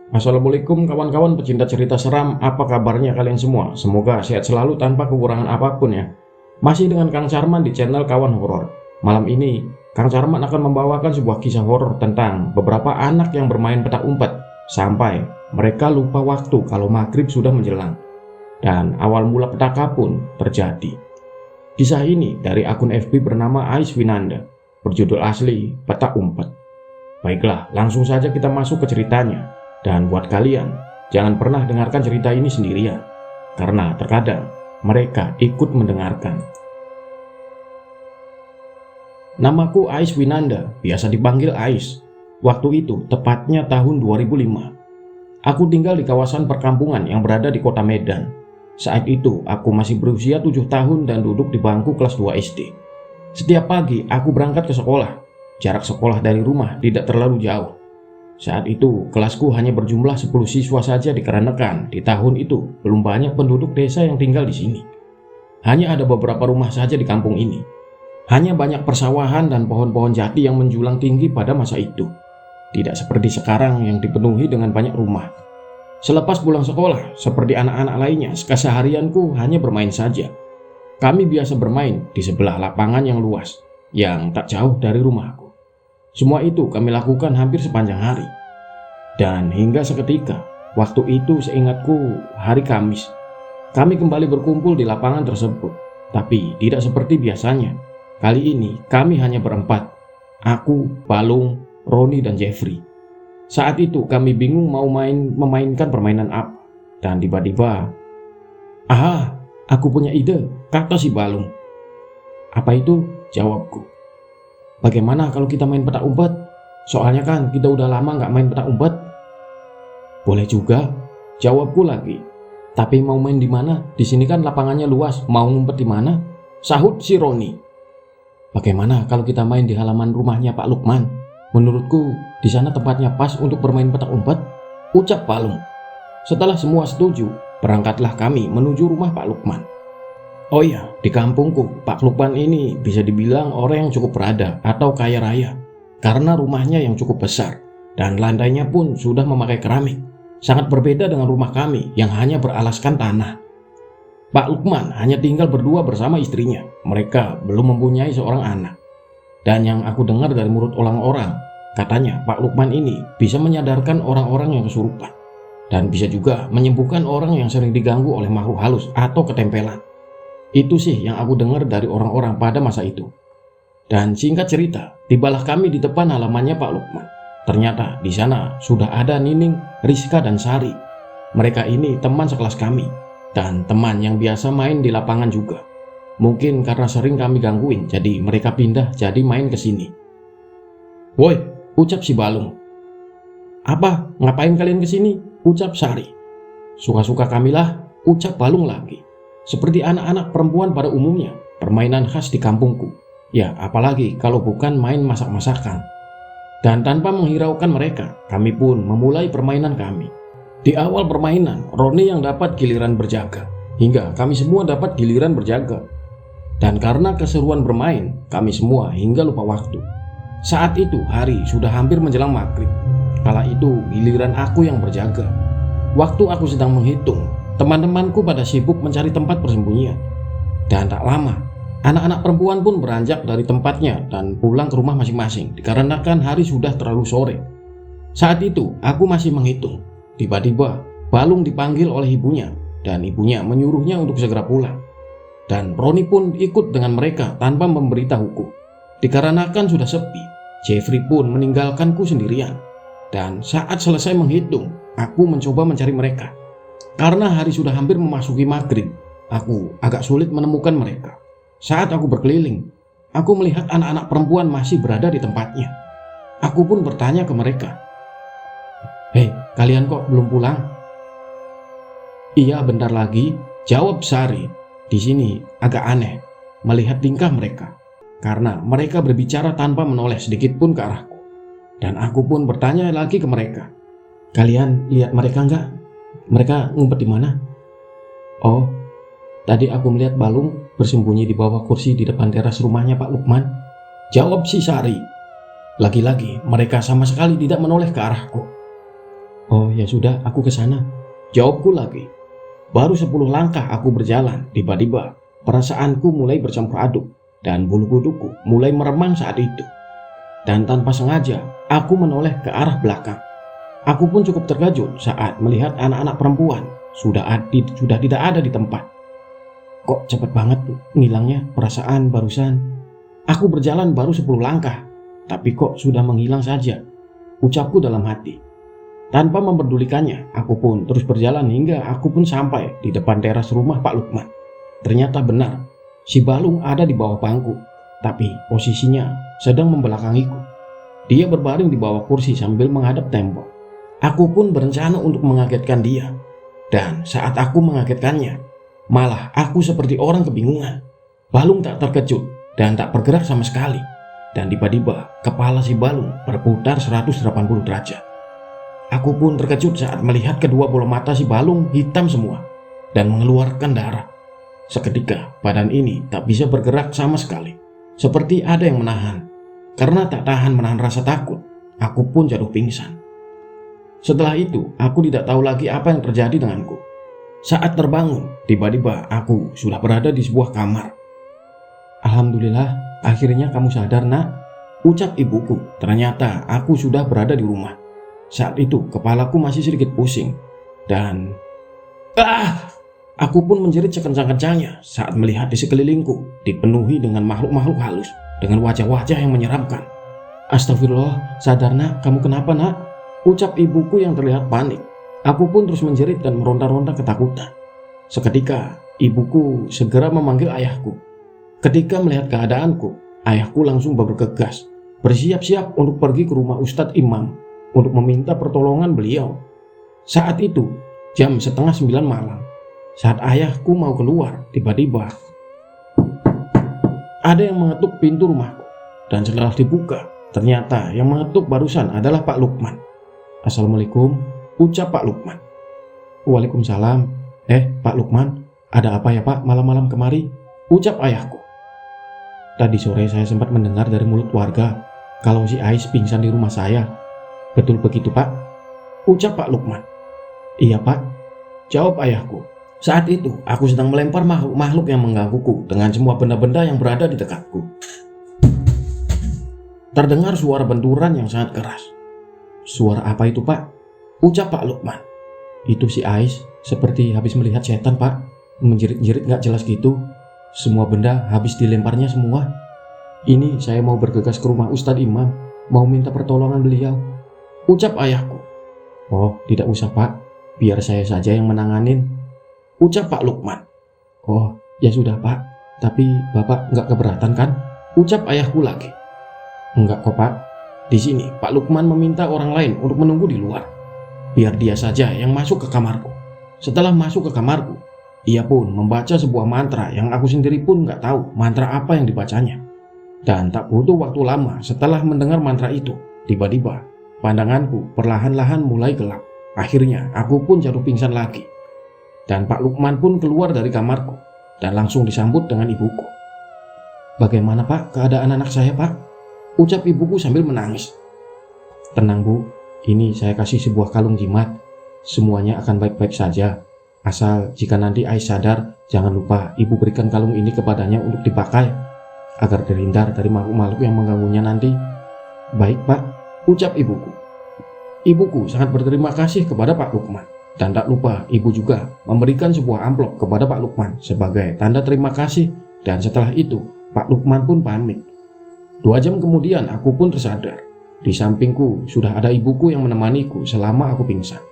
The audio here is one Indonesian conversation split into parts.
Assalamualaikum kawan-kawan pecinta cerita seram, apa kabarnya kalian semua? Semoga sehat selalu tanpa kekurangan apapun ya. Masih dengan Kang Charman di channel Kawan Horor. Malam ini, Kang Charman akan membawakan sebuah kisah horor tentang beberapa anak yang bermain petak umpet sampai mereka lupa waktu kalau maghrib sudah menjelang. Dan awal mula petaka pun terjadi. Kisah ini dari akun FB bernama Ais Winanda, berjudul asli Petak Umpet. Baiklah, langsung saja kita masuk ke ceritanya. Dan buat kalian, jangan pernah dengarkan cerita ini sendirian, karena terkadang mereka ikut mendengarkan. Namaku Ais Winanda, biasa dipanggil Ais. Waktu itu, tepatnya tahun 2005. Aku tinggal di kawasan perkampungan yang berada di kota Medan. Saat itu, aku masih berusia 7 tahun dan duduk di bangku kelas 2 SD. Setiap pagi, aku berangkat ke sekolah. Jarak sekolah dari rumah tidak terlalu jauh. Saat itu, kelasku hanya berjumlah 10 siswa saja dikarenakan di tahun itu belum banyak penduduk desa yang tinggal di sini. Hanya ada beberapa rumah saja di kampung ini. Hanya banyak persawahan dan pohon-pohon jati yang menjulang tinggi pada masa itu. Tidak seperti sekarang yang dipenuhi dengan banyak rumah. Selepas pulang sekolah, seperti anak-anak lainnya, keseharianku hanya bermain saja. Kami biasa bermain di sebelah lapangan yang luas, yang tak jauh dari rumahku. Semua itu kami lakukan hampir sepanjang hari. Dan hingga seketika, waktu itu seingatku hari Kamis, kami kembali berkumpul di lapangan tersebut. Tapi tidak seperti biasanya. Kali ini kami hanya berempat. Aku, Balung, Roni, dan Jeffrey. Saat itu kami bingung mau memainkan permainan apa. Dan tiba-tiba, "Ah, aku punya ide," kata si Balung. "Apa itu?" jawabku. "Bagaimana kalau kita main petak umpet? Soalnya kan kita udah lama nggak main petak umpet." "Boleh juga," jawabku lagi. "Tapi mau main di mana? Di sini kan lapangannya luas. Mau ngumpet di mana?" sahut si Roni. "Bagaimana kalau kita main di halaman rumahnya Pak Lukman? Menurutku di sana tempatnya pas untuk bermain petak umpet," ucap Balung. Setelah semua setuju, berangkatlah kami menuju rumah Pak Lukman. Oh iya, di kampungku, Pak Lukman ini bisa dibilang orang yang cukup berada atau kaya raya. Karena rumahnya yang cukup besar, dan lantainya pun sudah memakai keramik. Sangat berbeda dengan rumah kami yang hanya beralaskan tanah. Pak Lukman hanya tinggal berdua bersama istrinya. Mereka belum mempunyai seorang anak. Dan yang aku dengar dari mulut orang-orang, katanya Pak Lukman ini bisa menyadarkan orang-orang yang kesurupan. Dan bisa juga menyembuhkan orang yang sering diganggu oleh makhluk halus atau ketempelan. Itu sih yang aku dengar dari orang-orang pada masa itu. Dan singkat cerita, tibalah kami di depan halamannya Pak Lukman. Ternyata di sana sudah ada Nining, Rizka, dan Sari. Mereka ini teman sekelas kami dan teman yang biasa main di lapangan juga. Mungkin karena sering kami gangguin, jadi mereka pindah jadi main ke sini. "Woi," ucap si Balung. "Apa? Ngapain kalian ke sini?" ucap Sari. "Suka-suka kamilah," ucap Balung lagi. "Seperti anak-anak perempuan pada umumnya, permainan khas di kampungku. Ya, apalagi kalau bukan main masak-masakan." Dan tanpa menghiraukan mereka, kami pun memulai permainan kami. Di awal permainan, Roni yang dapat giliran berjaga, hingga kami semua dapat giliran berjaga. Dan karena keseruan bermain, kami semua hingga lupa waktu. Saat itu hari sudah hampir menjelang maghrib. Kala itu giliran aku yang berjaga. Waktu aku sedang menghitung, teman-temanku pada sibuk mencari tempat persembunyian. Dan tak lama, anak-anak perempuan pun beranjak dari tempatnya dan pulang ke rumah masing-masing dikarenakan hari sudah terlalu sore. Saat itu aku masih menghitung. Tiba-tiba Balung dipanggil oleh ibunya dan ibunya menyuruhnya untuk segera pulang. Dan Roni pun ikut dengan mereka tanpa memberitahuku. Dikarenakan sudah sepi, Jeffrey pun meninggalkanku sendirian. Dan saat selesai menghitung, aku mencoba mencari mereka. Karena hari sudah hampir memasuki maghrib, aku agak sulit menemukan mereka. Saat aku berkeliling, aku melihat anak-anak perempuan masih berada di tempatnya. Aku pun bertanya ke mereka, "Hei, kalian kok belum pulang?" "Iya, bentar lagi," jawab Sari. Di sini agak aneh melihat tingkah mereka, karena mereka berbicara tanpa menoleh sedikit pun ke arahku. Dan aku pun bertanya lagi ke mereka, "Kalian lihat mereka enggak? Mereka ngumpet di mana?" "Oh, tadi aku melihat Balung bersembunyi di bawah kursi di depan teras rumahnya Pak Lukman," jawab si Sari. Lagi-lagi mereka sama sekali tidak menoleh ke arahku. Oh ya sudah, aku ke sana, jawabku lagi. Baru 10 langkah aku berjalan, tiba-tiba perasaanku mulai bercampur aduk dan bulu kuduku mulai meremang saat itu. Dan tanpa sengaja, aku menoleh ke arah belakang. Aku pun cukup terkejut saat melihat anak-anak perempuan sudah tidak ada di tempat. Kok cepet banget ngilangnya perasaan barusan? Aku berjalan baru 10 langkah, tapi kok sudah menghilang saja, ucapku dalam hati. Tanpa memperdulikannya, aku pun terus berjalan hingga aku pun sampai di depan teras rumah Pak Lukman. Ternyata benar, si Balung ada di bawah bangku, tapi posisinya sedang membelakangiku. Dia berbaring di bawah kursi sambil menghadap tembok. Aku pun berencana untuk mengagetkan dia. Dan saat aku mengagetkannya, malah aku seperti orang kebingungan. Balung tak terkejut dan tak bergerak sama sekali. Dan tiba-tiba kepala si Balung berputar 180 derajat. Aku pun terkejut saat melihat kedua bola mata si Balung hitam semua dan mengeluarkan darah. Seketika badan ini tak bisa bergerak sama sekali, seperti ada yang menahan. Karena tak tahan menahan rasa takut, aku pun jatuh pingsan. Setelah itu, aku tidak tahu lagi apa yang terjadi denganku. Saat terbangun, tiba-tiba aku sudah berada di sebuah kamar. Alhamdulillah, akhirnya kamu sadar, nak, ucap ibuku. Ternyata aku sudah berada di rumah. Saat itu kepalaku masih sedikit pusing dan aku pun menjerit sekencang-kencangnya saat melihat di sekelilingku dipenuhi dengan makhluk-makhluk halus dengan wajah-wajah yang menyeramkan. Astagfirullah, sadar nak, kamu kenapa nak? Ucap ibuku yang terlihat panik. Aku pun terus menjerit dan meronta-ronta ketakutan. Seketika ibuku segera memanggil ayahku. Ketika melihat keadaanku, ayahku langsung bergegas bersiap-siap untuk pergi ke rumah Ustadz Imam untuk meminta pertolongan beliau. Saat itu jam 8:30 malam. Saat ayahku mau keluar, tiba-tiba ada yang mengetuk pintu rumahku. Dan setelah dibuka, ternyata yang mengetuk barusan adalah Pak Lukman. Assalamualaikum, ucap Pak Lukman. Waalaikumsalam. Pak Lukman, ada apa ya Pak malam-malam kemari? Ucap ayahku. Tadi sore saya sempat mendengar dari mulut warga kalau si Ais pingsan di rumah saya. Betul begitu Pak? Ucap Pak Lukman. Iya Pak, jawab ayahku. Saat itu aku sedang melempar makhluk-makhluk yang menggangguku dengan semua benda-benda yang berada di dekatku. Terdengar suara benturan yang sangat keras. Suara apa itu Pak? Ucap Pak Lukman. Itu si Ais seperti habis melihat setan Pak. Menjerit-jerit gak jelas gitu. Semua benda habis dilemparnya semua. Ini saya mau bergegas ke rumah Ustadz Imam, mau minta pertolongan beliau. Ucap ayahku. Oh, tidak usah Pak, biar saya saja yang menanganin. Ucap Pak Lukman. Oh, ya sudah Pak, tapi Bapak nggak keberatan kan? Ucap ayahku lagi. Enggak kok Pak. Di sini Pak Lukman meminta orang lain untuk menunggu di luar. Biar dia saja yang masuk ke kamarku. Setelah masuk ke kamarku, ia pun membaca sebuah mantra yang aku sendiri pun nggak tahu mantra apa yang dibacanya. Dan tak butuh waktu lama setelah mendengar mantra itu, tiba-tiba pandanganku perlahan-lahan mulai gelap. Akhirnya aku pun jatuh pingsan lagi. Dan Pak Lukman pun keluar dari kamarku dan langsung disambut dengan ibuku. Bagaimana Pak keadaan anak saya Pak? Ucap ibuku sambil menangis. Tenang Bu, ini saya kasih sebuah kalung jimat. Semuanya akan baik-baik saja. Asal jika nanti Ais sadar, jangan lupa ibu berikan kalung ini kepadanya untuk dipakai agar terhindar dari makhluk-makhluk yang mengganggunya nanti. Baik Pak, ucap ibuku. Ibuku sangat berterima kasih kepada Pak Lukman. Dan tak lupa ibu juga memberikan sebuah amplop kepada Pak Lukman sebagai tanda terima kasih. Dan setelah itu Pak Lukman pun pamit. 2 jam kemudian aku pun tersadar. Di sampingku sudah ada ibuku yang menemaniku selama aku pingsan.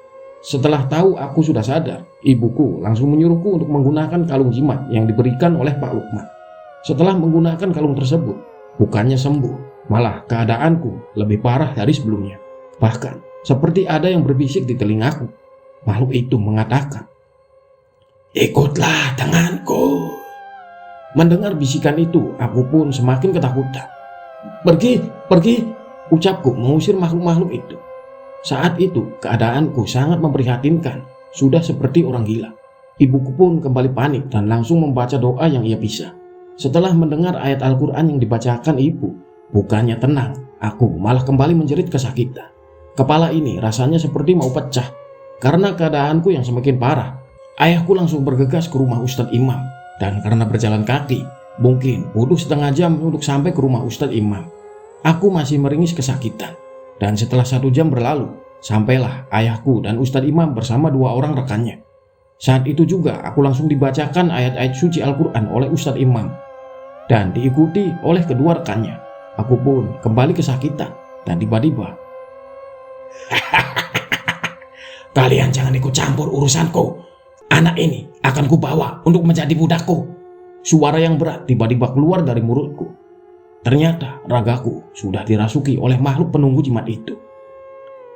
Setelah tahu aku sudah sadar, ibuku langsung menyuruhku untuk menggunakan kalung jimat yang diberikan oleh Pak Lukman. Setelah menggunakan kalung tersebut, bukannya sembuh, malah keadaanku lebih parah dari sebelumnya. Bahkan seperti ada yang berbisik di telingaku. Makhluk itu mengatakan, "Ikutlah denganku." Mendengar bisikan itu, aku pun semakin ketakutan. Pergi, ucapku mengusir makhluk-makhluk itu. Saat itu keadaanku sangat memprihatinkan, sudah seperti orang gila. Ibuku pun kembali panik dan langsung membaca doa yang ia bisa. Setelah mendengar ayat Al-Quran yang dibacakan ibu, bukannya tenang, aku malah kembali menjerit kesakitan. Kepala ini rasanya seperti mau pecah karena keadaanku yang semakin parah. Ayahku langsung bergegas ke rumah Ustadz Imam, dan karena berjalan kaki, mungkin butuh setengah jam untuk sampai ke rumah Ustadz Imam. Aku masih meringis kesakitan, dan setelah 1 jam berlalu, sampailah ayahku dan Ustadz Imam bersama 2 orang rekannya. Saat itu juga aku langsung dibacakan ayat-ayat suci Al-Quran oleh Ustadz Imam, dan diikuti oleh kedua rekannya. Aku pun kembali kesakitan, dan tiba-tiba, "Kalian jangan ikut campur urusanku. Anak ini akan kubawa untuk menjadi budakku." Suara yang berat tiba-tiba keluar dari mulutku. Ternyata ragaku sudah dirasuki oleh makhluk penunggu jimat itu.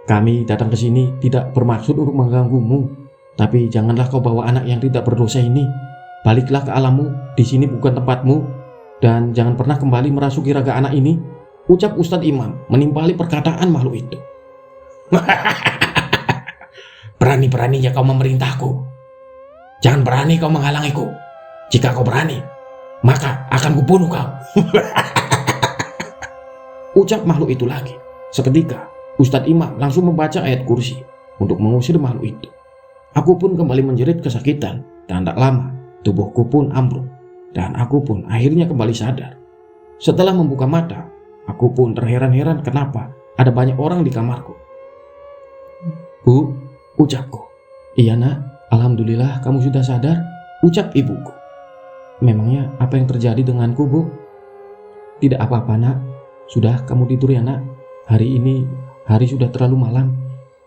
"Kami datang ke sini tidak bermaksud untuk mengganggumu, tapi janganlah kau bawa anak yang tidak berdosa ini. Baliklah ke alammu, di sini bukan tempatmu, dan jangan pernah kembali merasuki raga anak ini," ucap Ustadz Imam menimpali perkataan makhluk itu. "Berani-beraninya kau memerintahku. Jangan berani kau menghalangiku. Jika kau berani, maka akan kubunuh kau," ucap makhluk itu lagi. Seketika Ustadz Imam langsung membaca ayat kursi untuk mengusir makhluk itu. Aku pun kembali menjerit kesakitan, dan tak lama tubuhku pun ambruk, dan aku pun akhirnya kembali sadar. Setelah membuka mata, aku pun terheran-heran kenapa ada banyak orang di kamarku. "Bu," ucapku. "Iya nak, alhamdulillah kamu sudah sadar," ucap ibuku. "Memangnya apa yang terjadi denganku, Bu?" "Tidak apa-apa nak, sudah kamu tidur ya nak. Hari ini hari sudah terlalu malam,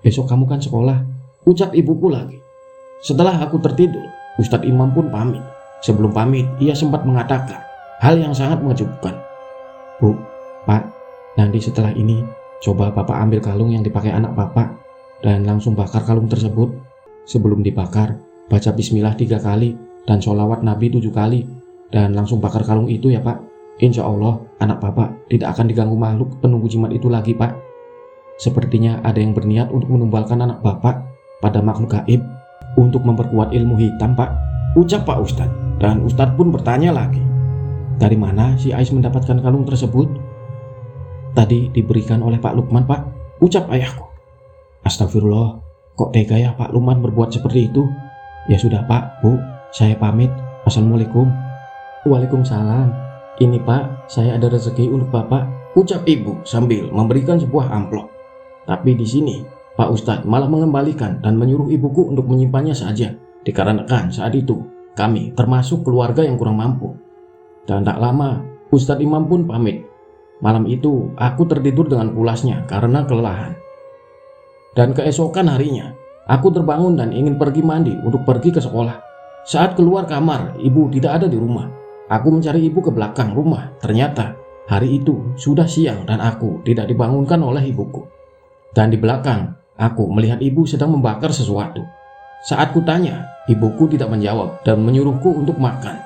besok kamu kan sekolah," ucap ibuku lagi. Setelah aku tertidur, Ustadz Imam pun pamit. Sebelum pamit, ia sempat mengatakan hal yang sangat mengejutkan. "Bu, Pak, nanti setelah ini coba Bapak ambil kalung yang dipakai anak Bapak dan langsung bakar kalung tersebut. Sebelum dibakar, baca bismillah 3 kali dan sholawat Nabi 7 kali, dan langsung bakar kalung itu ya Pak. Insya Allah anak Bapak tidak akan diganggu makhluk penunggu jimat itu lagi Pak. Sepertinya ada yang berniat untuk menumbalkan anak Bapak pada makhluk gaib untuk memperkuat ilmu hitam Pak," ucap Pak Ustadz. Dan Ustadz pun bertanya lagi, "Dari mana si Ais mendapatkan kalung tersebut?" "Tadi diberikan oleh Pak Lukman Pak," ucap ayahku. "Astagfirullah, kok tega ya Pak Lukman berbuat seperti itu? Ya sudah Pak, Bu, saya pamit. Assalamualaikum." "Waalaikumsalam. Ini Pak, saya ada rezeki untuk Bapak," ucap ibu sambil memberikan sebuah amplop. Tapi di sini Pak Ustadz malah mengembalikan dan menyuruh ibuku untuk menyimpannya saja, dikarenakan saat itu kami termasuk keluarga yang kurang mampu. Dan tak lama Ustadz Imam pun pamit. Malam itu aku tertidur dengan pulasnya karena kelelahan. Dan keesokan harinya aku terbangun dan ingin pergi mandi untuk pergi ke sekolah. Saat keluar kamar, ibu tidak ada di rumah. Aku mencari ibu ke belakang rumah. Ternyata hari itu sudah siang dan aku tidak dibangunkan oleh ibuku. Dan di belakang, aku melihat ibu sedang membakar sesuatu. Saat kutanya, ibuku tidak menjawab dan menyuruhku untuk makan.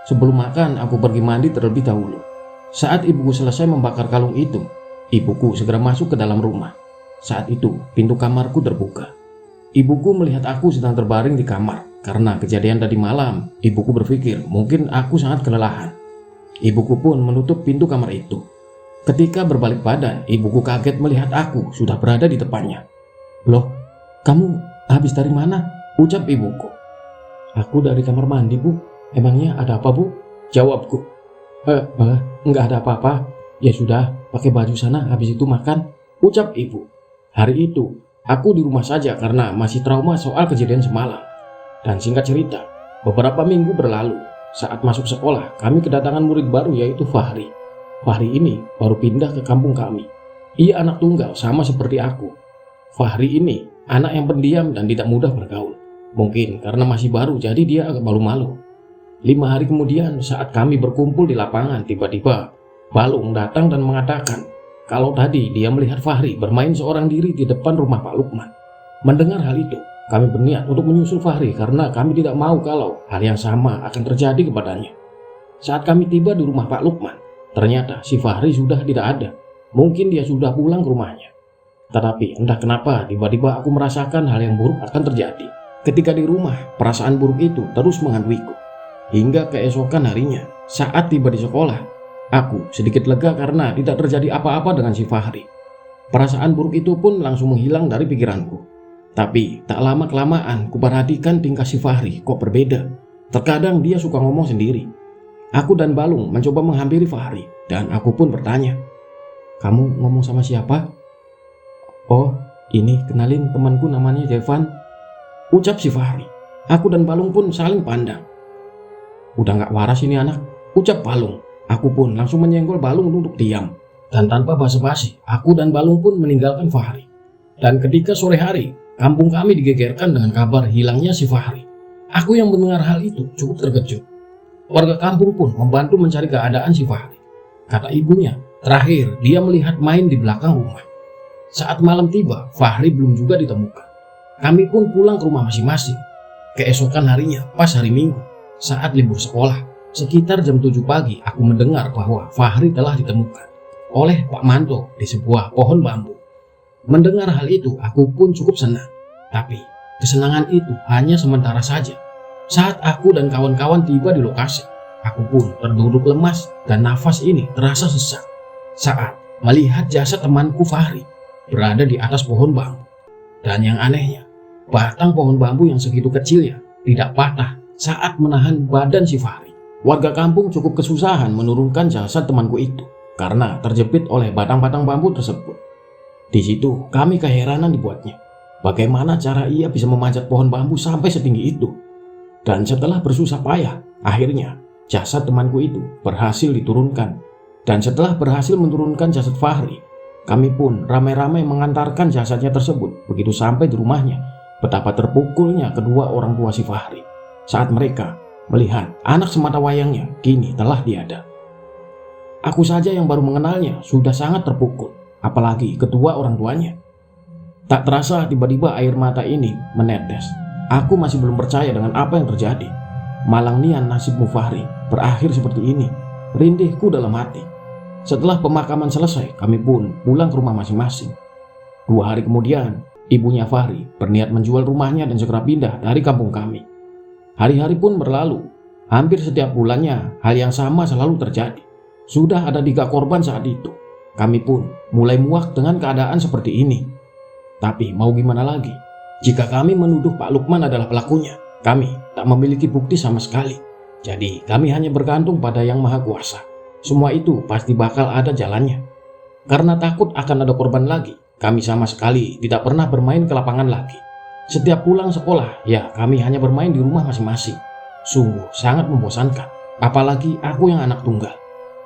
Sebelum makan, aku pergi mandi terlebih dahulu. Saat ibuku selesai membakar kalung itu, ibuku segera masuk ke dalam rumah. Saat itu, pintu kamarku terbuka. Ibuku melihat aku sedang terbaring di kamar. Karena kejadian tadi malam, ibuku berpikir mungkin aku sangat kelelahan. Ibuku pun menutup pintu kamar itu. Ketika berbalik badan, ibuku kaget melihat aku sudah berada di depannya. "Loh, kamu habis dari mana?" ucap ibuku. "Aku dari kamar mandi, Bu. Emangnya ada apa, Bu?" jawabku. Enggak ada apa-apa. Ya sudah, pakai baju sana, habis itu makan," ucap ibu. Hari itu, aku di rumah saja karena masih trauma soal kejadian semalam. Dan singkat cerita, beberapa minggu berlalu, saat masuk sekolah, kami kedatangan murid baru yaitu Fahri. Fahri ini baru pindah ke kampung kami. Ia anak tunggal sama seperti aku. Fahri ini anak yang pendiam dan tidak mudah bergaul. Mungkin karena masih baru jadi dia agak malu-malu. 5 hari kemudian saat kami berkumpul di lapangan, tiba-tiba Balung datang dan mengatakan kalau tadi dia melihat Fahri bermain seorang diri di depan rumah Pak Lukman. Mendengar hal itu, kami berniat untuk menyusul Fahri karena kami tidak mau kalau hal yang sama akan terjadi kepadanya. Saat kami tiba di rumah Pak Lukman, ternyata si Fahri sudah tidak ada. Mungkin dia sudah pulang ke rumahnya. Tetapi entah kenapa tiba-tiba aku merasakan hal yang buruk akan terjadi. Ketika di rumah, perasaan buruk itu terus menghantuiku. Hingga keesokan harinya, saat tiba di sekolah, aku sedikit lega karena tidak terjadi apa-apa dengan si Fahri. Perasaan buruk itu pun langsung menghilang dari pikiranku. Tapi tak lama-kelamaan kuperhatikan tingkah si Fahri kok berbeda. Terkadang dia suka ngomong sendiri. Aku dan Balung mencoba menghampiri Fahri dan aku pun bertanya, "Kamu ngomong sama siapa?" "Oh, ini kenalin temanku namanya Jevan," ucap si Fahri. Aku dan Balung pun saling pandang. "Udah gak waras ini anak," ucap Balung. Aku pun langsung menyenggol Balung untuk diam. Dan tanpa basa-basi, aku dan Balung pun meninggalkan Fahri. Dan ketika sore hari, kampung kami digegerkan dengan kabar hilangnya si Fahri. Aku yang mendengar hal itu cukup terkejut. Warga kampung pun membantu mencari keadaan si Fahri. Kata ibunya, terakhir dia melihat main di belakang rumah. Saat malam tiba, Fahri belum juga ditemukan. Kami pun pulang ke rumah masing-masing. Keesokan harinya, pas hari Minggu, saat libur sekolah, sekitar jam 7 pagi, aku mendengar bahwa Fahri telah ditemukan oleh Pak Manto di sebuah pohon bambu. Mendengar hal itu, aku pun cukup senang. Tapi, kesenangan itu hanya sementara saja. Saat aku dan kawan-kawan tiba di lokasi, aku pun terduduk lemas dan nafas ini terasa sesak saat melihat jasad temanku Fahri berada di atas pohon bambu. Dan yang anehnya, batang pohon bambu yang segitu kecilnya tidak patah saat menahan badan si Fahri. Warga kampung cukup kesusahan menurunkan jasad temanku itu karena terjepit oleh batang-batang bambu tersebut. Di situ kami keheranan dibuatnya. Bagaimana cara ia bisa memanjat pohon bambu sampai setinggi itu? Dan setelah bersusah payah, akhirnya jasad temanku itu berhasil diturunkan. Dan setelah berhasil menurunkan jasad Fahri, kami pun ramai-ramai mengantarkan jasadnya tersebut. Begitu sampai di rumahnya, betapa terpukulnya kedua orang tua si Fahri saat mereka melihat anak semata wayangnya kini telah tiada. Aku saja yang baru mengenalnya sudah sangat terpukul, apalagi kedua orang tuanya. Tak terasa tiba-tiba air mata ini menetes. Aku masih belum percaya dengan apa yang terjadi. Malang nian nasibmu Fahri berakhir seperti ini. Rindihku dalam hati. Setelah pemakaman selesai, kami pun pulang ke rumah masing-masing. 2 hari kemudian, ibunya Fahri berniat menjual rumahnya dan segera pindah dari kampung kami. Hari-hari pun berlalu. Hampir setiap bulannya, hal yang sama selalu terjadi. Sudah ada 3 korban saat itu. Kami pun mulai muak dengan keadaan seperti ini. Tapi mau gimana lagi? Jika kami menuduh Pak Lukman adalah pelakunya, kami tak memiliki bukti sama sekali. Jadi kami hanya bergantung pada Yang Maha Kuasa. Semua itu pasti bakal ada jalannya. Karena takut akan ada korban lagi, kami sama sekali tidak pernah bermain ke lapangan lagi. Setiap pulang sekolah, ya kami hanya bermain di rumah masing-masing. Sungguh sangat membosankan. Apalagi aku yang anak tunggal.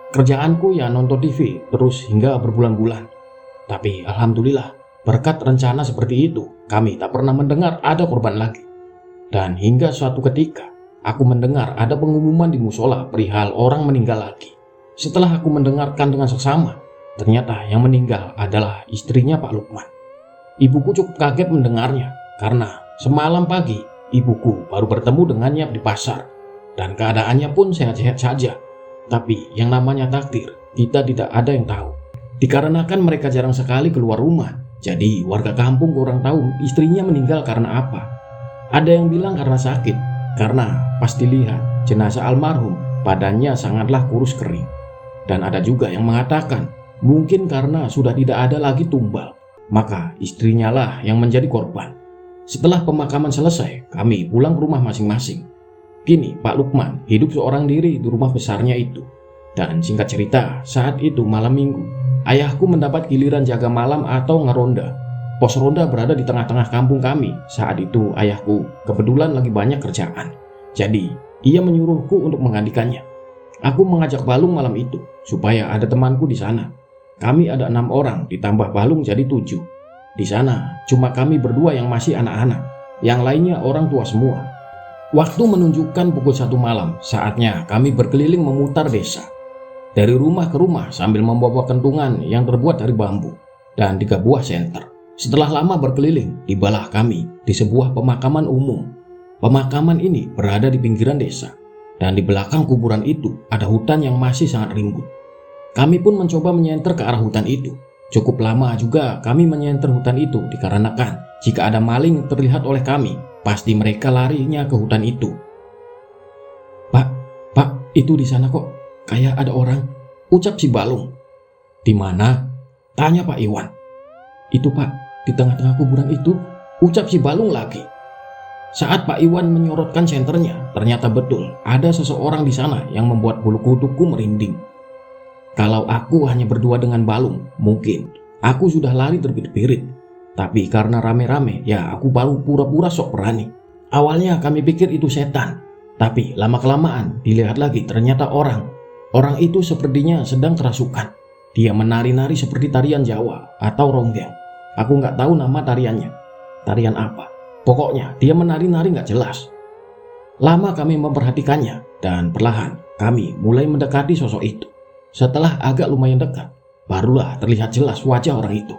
Kerjaanku ya nonton TV terus hingga berbulan-bulan. Tapi alhamdulillah, berkat rencana seperti itu, kami tak pernah mendengar ada korban lagi. Dan hingga suatu ketika, aku mendengar ada pengumuman di musola perihal orang meninggal lagi. Setelah aku mendengarkan dengan seksama, ternyata yang meninggal adalah istrinya Pak Lukman. Ibuku cukup kaget mendengarnya, karena semalam pagi ibuku baru bertemu dengannya di pasar. Dan keadaannya pun sehat-sehat saja. Tapi yang namanya takdir, kita tidak ada yang tahu. Dikarenakan mereka jarang sekali keluar rumah, jadi warga kampung kurang tahu istrinya meninggal karena apa. Ada yang bilang karena sakit, karena pas dilihat jenazah almarhum badannya sangatlah kurus kering. Dan ada juga yang mengatakan mungkin karena sudah tidak ada lagi tumbal, maka istrinya lah yang menjadi korban. Setelah pemakaman selesai, kami pulang ke rumah masing-masing. Kini Pak Lukman hidup seorang diri di rumah besarnya itu. Dan singkat cerita, saat itu malam minggu, ayahku mendapat giliran jaga malam atau ngeronda. Pos ronda berada di tengah-tengah kampung kami. Saat itu ayahku kebetulan lagi banyak kerjaan. Jadi ia menyuruhku untuk menggantikannya. Aku mengajak Balung malam itu supaya ada temanku di sana. Kami ada 6 orang ditambah Balung jadi 7. Di sana cuma kami berdua yang masih anak-anak. Yang lainnya orang tua semua. Waktu menunjukkan pukul 1 malam, saatnya kami berkeliling memutar desa. Dari rumah ke rumah sambil membawa kentungan yang terbuat dari bambu dan 3 buah senter. Setelah lama berkeliling, tibalah kami di sebuah pemakaman umum. Pemakaman ini berada di pinggiran desa. Dan di belakang kuburan itu ada hutan yang masih sangat rimbun. Kami pun mencoba menyenter ke arah hutan itu. Cukup lama juga kami menyenter hutan itu dikarenakan jika ada maling terlihat oleh kami, pasti mereka larinya ke hutan itu. Pak, itu di sana kok kayak ada orang, ucap si Balung. Di mana? Tanya Pak Iwan. "Itu Pak, di tengah-tengah kuburan itu," ucap si Balung lagi. Saat Pak Iwan menyorotkan senternya, ternyata betul ada seseorang di sana yang membuat bulu kudukku merinding. Kalau aku hanya berdua dengan Balung, mungkin aku sudah lari terbirit-birit. Tapi karena rame-rame, ya aku baru pura-pura sok berani. Awalnya kami pikir itu setan, tapi lama-kelamaan dilihat lagi ternyata orang. Orang itu sepertinya sedang kerasukan. Dia menari-nari seperti tarian Jawa atau ronggeng. Aku nggak tahu nama tariannya. Tarian apa? Pokoknya dia menari-nari nggak jelas. Lama kami memperhatikannya dan perlahan kami mulai mendekati sosok itu. Setelah agak lumayan dekat, barulah terlihat jelas wajah orang itu.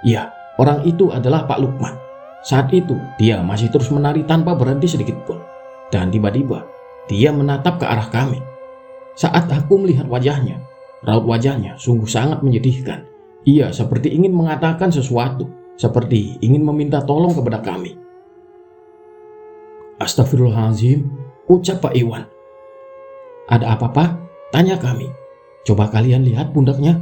Ya, orang itu adalah Pak Lukman. Saat itu dia masih terus menari tanpa berhenti sedikit pun. Dan tiba-tiba dia menatap ke arah kami. Saat aku melihat wajahnya, raut wajahnya sungguh sangat menyedihkan. Ia seperti ingin mengatakan sesuatu, seperti ingin meminta tolong kepada kami. "Astagfirullahaladzim," ucap Pak Iwan. "Ada apa Pak?" tanya kami. "Coba kalian lihat pundaknya."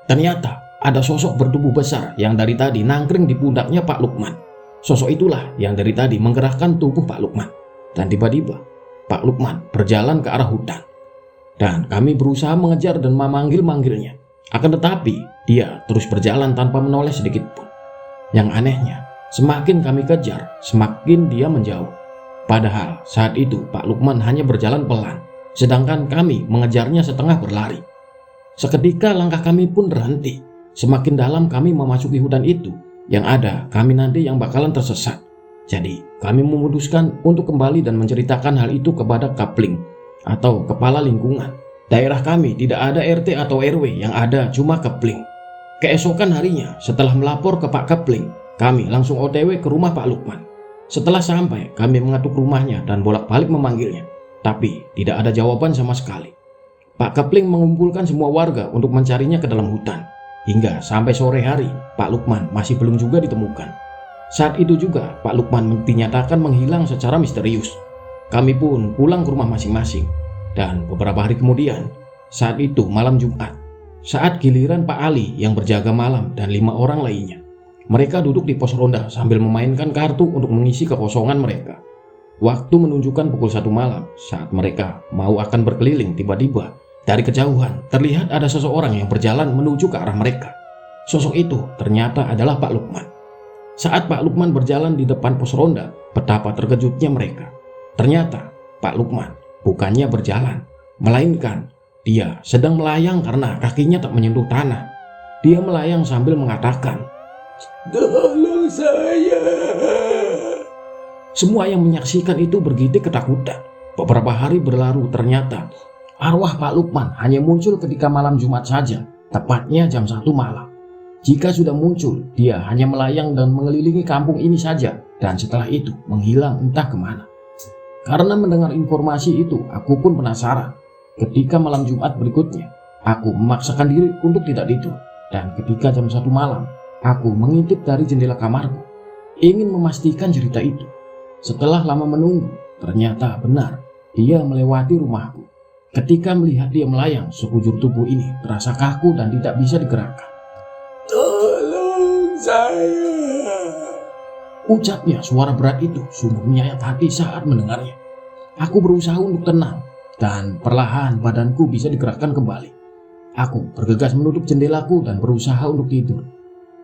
Ternyata ada sosok bertubuh besar yang dari tadi nangkring di pundaknya Pak Lukman. Sosok itulah yang dari tadi menggerakkan tubuh Pak Lukman. Dan tiba-tiba Pak Lukman berjalan ke arah hutan. Dan kami berusaha mengejar dan memanggil-manggilnya. Akan tetapi dia terus berjalan tanpa menoleh sedikit pun. Yang anehnya, semakin kami kejar, semakin dia menjauh. Padahal saat itu Pak Lukman hanya berjalan pelan, sedangkan kami mengejarnya setengah berlari. Seketika langkah kami pun berhenti. Semakin dalam kami memasuki hutan itu, yang ada kami nanti yang bakalan tersesat. Jadi kami memutuskan untuk kembali dan menceritakan hal itu kepada Kapling atau kepala lingkungan. Daerah kami tidak ada RT atau RW, yang ada cuma Kapling. Keesokan harinya setelah melapor ke Pak Kapling, kami langsung OTW ke rumah Pak Lukman. Setelah sampai, kami mengetuk rumahnya dan bolak-balik memanggilnya, tapi tidak ada jawaban sama sekali. Pak Kapling mengumpulkan semua warga untuk mencarinya ke dalam hutan. Hingga sampai sore hari, Pak Lukman masih belum juga ditemukan. Saat itu juga Pak Lukman dinyatakan menghilang secara misterius. Kami pun pulang ke rumah masing-masing. Dan beberapa hari kemudian, saat itu malam Jumat, saat giliran Pak Ali yang berjaga malam dan 5 orang lainnya. Mereka duduk di pos ronda sambil memainkan kartu untuk mengisi kekosongan mereka. Waktu menunjukkan pukul 1 malam, saat mereka mau akan berkeliling, tiba-tiba dari kejauhan terlihat ada seseorang yang berjalan menuju ke arah mereka. Sosok itu ternyata adalah Pak Lukman. Saat Pak Lukman berjalan di depan pos ronda, betapa terkejutnya mereka. Ternyata Pak Lukman bukannya berjalan, melainkan dia sedang melayang karena kakinya tak menyentuh tanah. Dia melayang sambil mengatakan, "Tolong saya." Semua yang menyaksikan itu bergidik ketakutan. Beberapa hari berlalu, ternyata arwah Pak Lukman hanya muncul ketika malam Jumat saja, tepatnya jam 1 malam. Jika sudah muncul, dia hanya melayang dan mengelilingi kampung ini saja, dan setelah itu menghilang entah kemana. Karena mendengar informasi itu, aku pun penasaran. Ketika malam Jumat berikutnya, aku memaksakan diri untuk tidak tidur. Dan ketika jam 1 malam, aku mengintip dari jendela kamarku, ingin memastikan cerita itu. Setelah lama menunggu, ternyata benar, dia melewati rumahku. Ketika melihat dia melayang, sekujur tubuh ini terasa kaku dan tidak bisa digerakkan. "Tolong saya," ucapnya. Suara berat itu sungguh menyayat hati saat mendengarnya. Aku berusaha untuk tenang dan perlahan badanku bisa digerakkan kembali. Aku bergegas menutup jendelaku dan berusaha untuk tidur.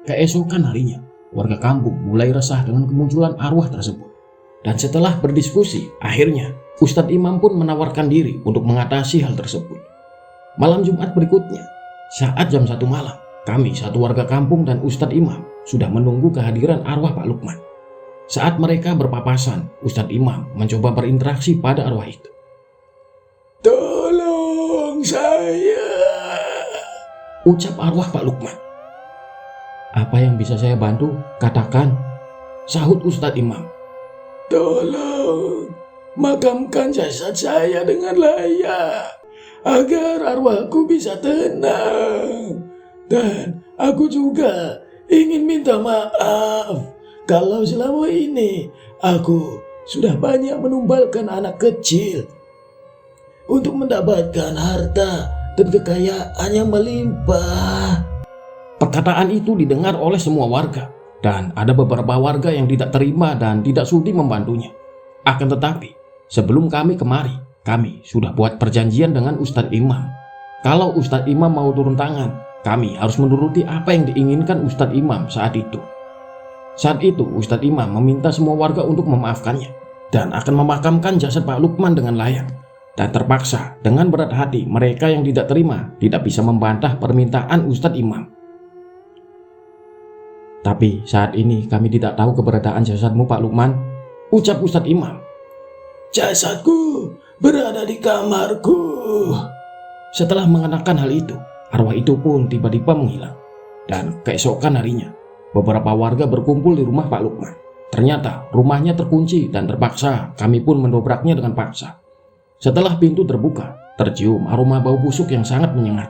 Keesokan harinya, warga kampung mulai resah dengan kemunculan arwah tersebut. Dan setelah berdiskusi, akhirnya Ustadz Imam pun menawarkan diri untuk mengatasi hal tersebut. Malam Jumat berikutnya, saat jam 1 malam, kami satu warga kampung dan Ustadz Imam sudah menunggu kehadiran arwah Pak Lukman. Saat mereka berpapasan, Ustadz Imam mencoba berinteraksi pada arwah itu. "Tolong saya," ucap arwah Pak Lukman. "Apa yang bisa saya bantu? Katakan," sahut Ustadz Imam. "Tolong makamkan jasad saya dengan layak, agar arwahku bisa tenang. Dan aku juga ingin minta maaf kalau selama ini aku sudah banyak menumbalkan anak kecil untuk mendapatkan harta dan kekayaan yang melimpah." Perkataan itu didengar oleh semua warga, dan ada beberapa warga yang tidak terima dan tidak sudi membantunya. Akan tetapi, sebelum kami kemari, kami sudah buat perjanjian dengan Ustadz Imam. Kalau Ustadz Imam mau turun tangan, kami harus menuruti apa yang diinginkan Ustadz Imam saat itu. Saat itu, Ustadz Imam meminta semua warga untuk memaafkannya dan akan memakamkan jasad Pak Lukman dengan layak. Dan terpaksa dengan berat hati mereka yang tidak terima tidak bisa membantah permintaan Ustadz Imam. Tapi saat ini kami tidak tahu keberadaan jasadmu Pak Lukman, ucap Ustadz Imam. Jasadku berada di kamarku. Setelah mengenakan hal itu, arwah itu pun tiba-tiba menghilang. Dan keesokan harinya, beberapa warga berkumpul di rumah Pak Lukman. Ternyata rumahnya terkunci dan terpaksa kami pun mendobraknya dengan paksa. Setelah pintu terbuka, tercium aroma bau busuk yang sangat menyengat.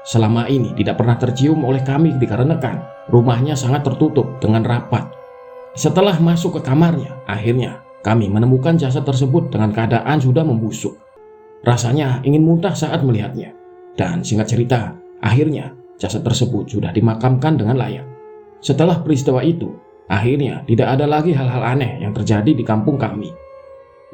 Selama ini tidak pernah tercium oleh kami dikarenakan rumahnya sangat tertutup dengan rapat. Setelah masuk ke kamarnya, akhirnya kami menemukan jasad tersebut dengan keadaan sudah membusuk. Rasanya ingin muntah saat melihatnya. Dan singkat cerita, akhirnya jasad tersebut sudah dimakamkan dengan layak. Setelah peristiwa itu, akhirnya tidak ada lagi hal-hal aneh yang terjadi di kampung kami.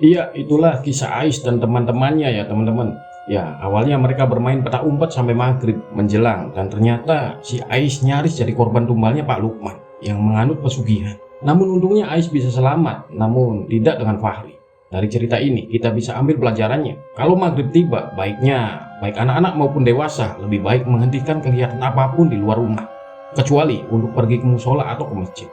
Iya, itulah kisah Ais dan teman-temannya ya teman-teman. Ya, awalnya mereka bermain petak umpet sampai maghrib menjelang, dan ternyata si Ais nyaris jadi korban tumbalnya Pak Lukman yang menganut pesugihan. Namun untungnya Ais bisa selamat, namun tidak dengan Fahri. Dari cerita ini kita bisa ambil pelajarannya. Kalau maghrib tiba, baik anak-anak maupun dewasa lebih baik menghentikan kegiatan apapun di luar rumah, kecuali untuk pergi ke musola atau ke masjid.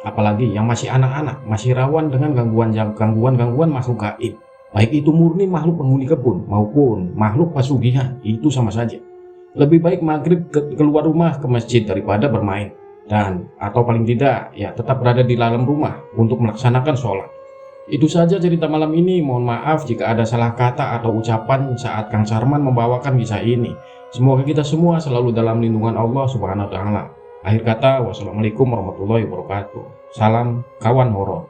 Apalagi yang masih anak-anak, masih rawan dengan gangguan makhluk gaib. Baik itu murni makhluk penghuni kebun maupun makhluk pesugihan, itu sama saja. Lebih baik maghrib keluar rumah ke masjid daripada bermain. Dan atau paling tidak ya tetap berada di dalam rumah untuk melaksanakan sholat. Itu saja cerita malam ini. Mohon maaf jika ada salah kata atau ucapan saat Kang Sarman membawakan kisah ini. Semoga kita semua selalu dalam lindungan Allah Subhanahu wa Ta'ala. Akhir kata, wassalamualaikum warahmatullahi wabarakatuh. Salam kawan horor.